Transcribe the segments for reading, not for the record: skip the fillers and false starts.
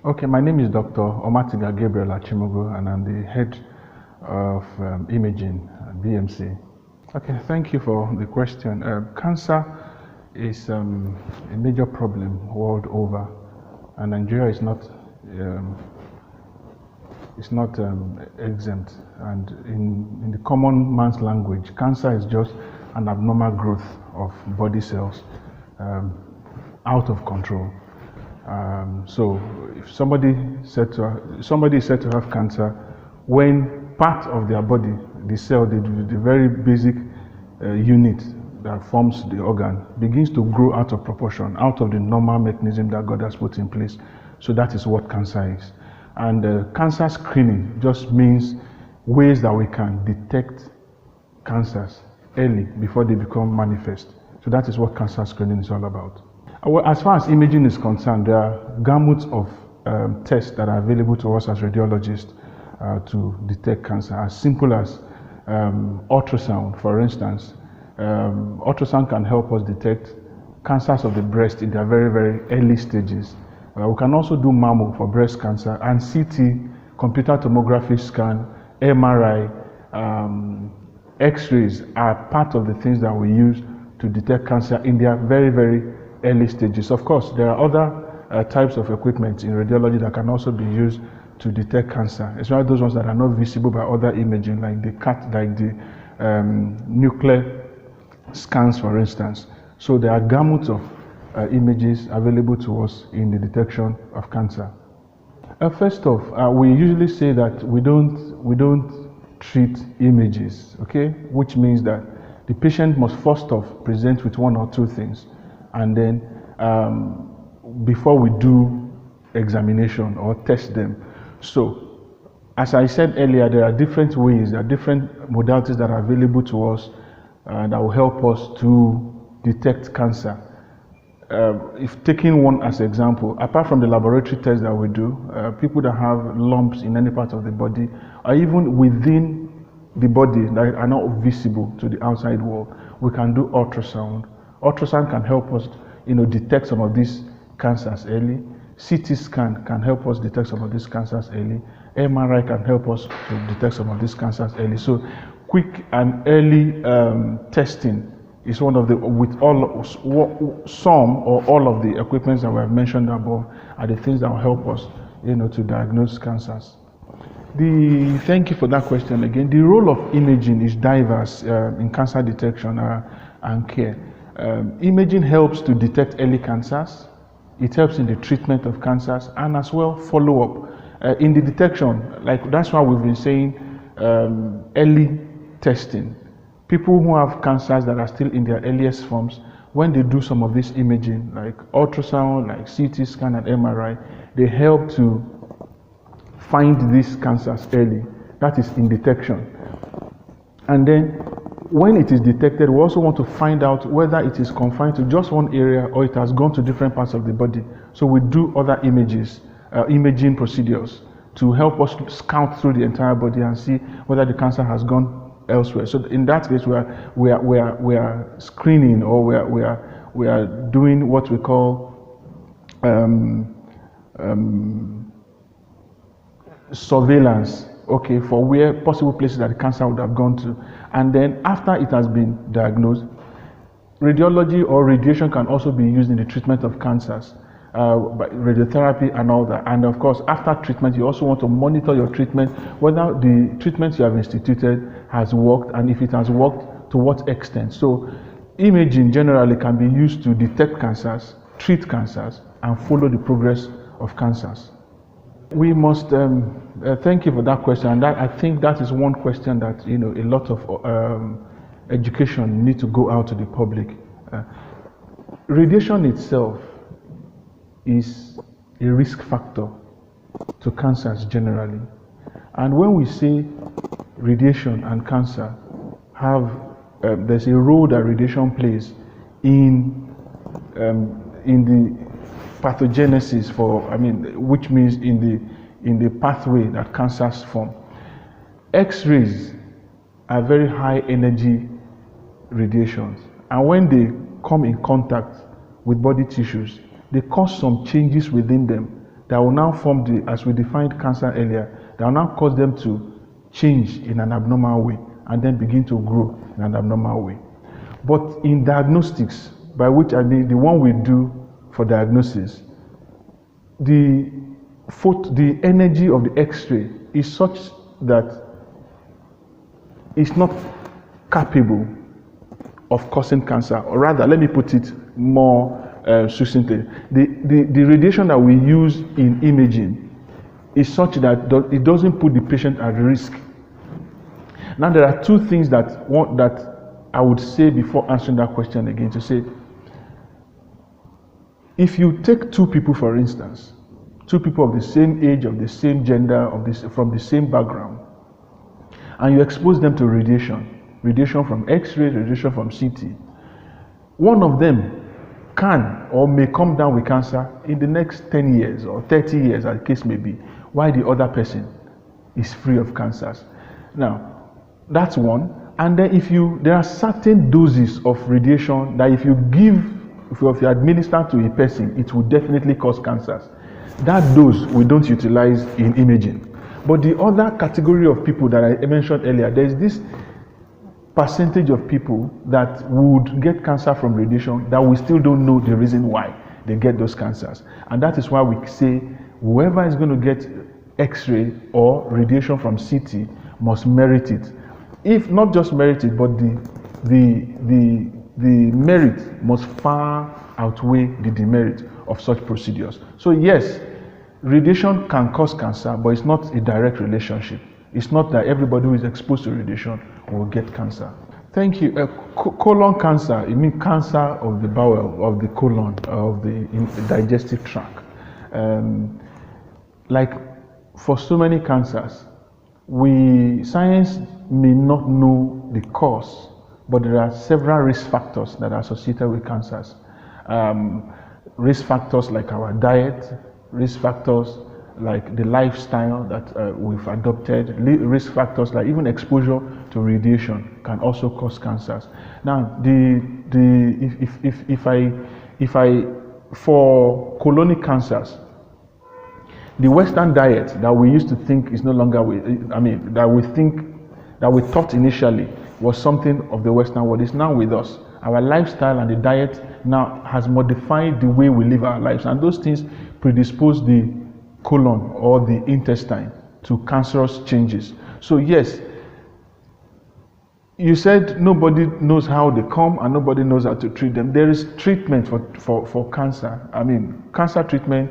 Okay, my name is Dr. Omatiga Gabriel Achimogo, and I'm the head of imaging at BMC. Okay, thank you for the question. Cancer is a major problem world over, and Nigeria is not exempt. And in the common man's language, cancer is just an abnormal growth of body cells out of control. So if somebody is said to have cancer when part of their body, the cell, the very basic unit that forms the organ, begins to grow out of proportion, out of the normal mechanism that God has put in place. So that is what cancer is. And cancer screening just means ways that we can detect cancers early before they become manifest. So that is what cancer screening is all about. Well, as far as imaging is concerned, there are gamut of tests that are available to us as radiologists to detect cancer, as simple as ultrasound, for instance. Ultrasound can help us detect cancers of the breast in their very, very early stages. We can also do mammo for breast cancer, and CT, computer tomography scan, MRI, X-rays are part of the things that we use to detect cancer in their very, very early stages. Of course, there are other types of equipment in radiology that can also be used to detect cancer, especially those ones that are not visible by other imaging, like the nuclear scans, for instance. So there are gamut of images available to us in the detection of cancer. First off, we usually say that we don't treat images, okay? Which means that the patient must first off present with one or two things, and then before we do examination or test them. So, as I said earlier, there are different ways, there are different modalities that are available to us that will help us to detect cancer. If taking one as example, apart from the laboratory tests that we do, people that have lumps in any part of the body, or even within the body that are not visible to the outside world, we can do ultrasound. Ultrasound can help us, detect some of these cancers early. CT scan can help us detect some of these cancers early. MRI can help us to detect some of these cancers early. So, quick and early testing is one of the, some or all of the equipments that we have mentioned above are the things that will help us, to diagnose cancers. Thank you for that question again. The role of imaging is diverse in cancer detection and care. Imaging helps to detect early cancers. It helps in the treatment of cancers and as well follow up in the detection. Like that's why we've been saying early testing. People who have cancers that are still in their earliest forms, when they do some of this imaging, like ultrasound, like CT scan and MRI, they help to find these cancers early. That is in detection. And then when it is detected, we also want to find out whether it is confined to just one area or it has gone to different parts of the body. So we do other imaging procedures to help us scout through the entire body and see whether the cancer has gone elsewhere. So in that case, we are screening, or we are doing what we call surveillance, okay, for where possible places that the cancer would have gone to. And then after it has been diagnosed, radiology or radiation can also be used in the treatment of cancers, by radiotherapy and all that. And of course, after treatment, you also want to monitor your treatment, whether the treatment you have instituted has worked, and if it has worked, to what extent. So imaging generally can be used to detect cancers, treat cancers, and follow the progress of cancers. We must thank you for that question, and I think that is one question that a lot of education need to go out to the public. Radiation itself is a risk factor to cancers generally, and when we say radiation and cancer have there's a role that radiation plays in the pathogenesis which means in the pathway that cancers form. X-rays are very high energy radiations, and when they come in contact with body tissues, they cause some changes within them that will now form the, as we defined cancer earlier, that will now cause them to change in an abnormal way and then begin to grow in an abnormal way. But in diagnostics, by which I mean the one we do for diagnosis, the energy of the X-ray is such that it's not capable of causing cancer, or rather, let me put it more succinctly. The radiation that we use in imaging is such that it doesn't put the patient at risk. Now, there are two things that I would say before answering that question again, to say, if you take two people, for instance, two people of the same age, of the same gender, from the same background, and you expose them to radiation from X-ray, radiation from CT, one of them can or may come down with cancer in the next 10 years or 30 years, as the case may be, while the other person is free of cancers. Now, that's one. And then there are certain doses of radiation that if you administer to a person, it will definitely cause cancers. That dose we don't utilize in imaging. But the other category of people that I mentioned earlier, there's this percentage of people that would get cancer from radiation that we still don't know the reason why they get those cancers. And that is why we say whoever is going to get X-ray or radiation from CT must merit it. If not just merit it, but the merit must far outweigh the demerit of such procedures. So yes, radiation can cause cancer, but it's not a direct relationship. It's not that everybody who is exposed to radiation will get cancer. Thank you. Colon cancer, you mean cancer of the bowel, of the colon, of the digestive tract. Like for so many cancers, science may not know the cause, but there are several risk factors that are associated with cancers. Risk factors like our diet, risk factors like the lifestyle that we've adopted, risk factors like even exposure to radiation can also cause cancers. Now, for colonic cancers, the Western diet that we used to think is no longer, that we thought initially was something of the Western world, is now with us. Our lifestyle and the diet now has modified the way we live our lives, and those things predispose the colon or the intestine to cancerous changes. So yes, you said nobody knows how they come and nobody knows how to treat them. There is treatment for cancer. Cancer treatment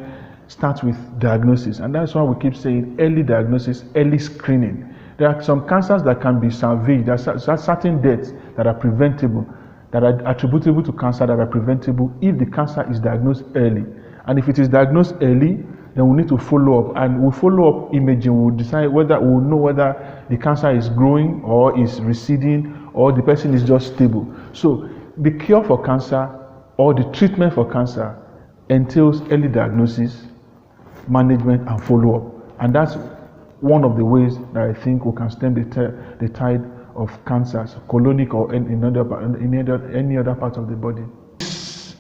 starts with diagnosis, and that's why we keep saying early diagnosis, early screening. There are some cancers that can be salvaged. There are certain deaths that are preventable, that are attributable to cancer, that are preventable if the cancer is diagnosed early. And if it is diagnosed early, then we need to follow up, and we'll follow up imaging. We'll decide we'll know whether the cancer is growing or is receding or the person is just stable. So the cure for cancer or the treatment for cancer entails early diagnosis, management, and follow up. And that's one of the ways that I think we can stem the tide of cancers, colonic or in any other part of the body.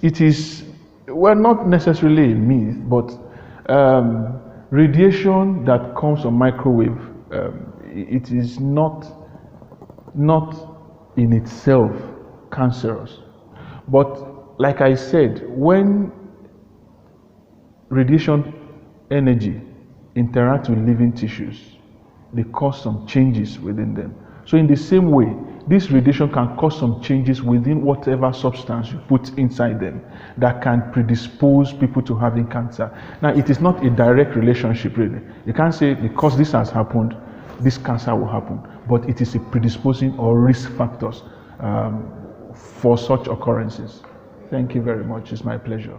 It is, well, not necessarily a myth, but radiation that comes from microwave, it is not in itself cancerous. But like I said, when radiation energy interacts with living tissues, they cause some changes within them. So in the same way, this radiation can cause some changes within whatever substance you put inside them that can predispose people to having cancer. Now, it is not a direct relationship, really. You can't say because this has happened, this cancer will happen, but it is a predisposing or risk factors for such occurrences. Thank you very much. It's my pleasure.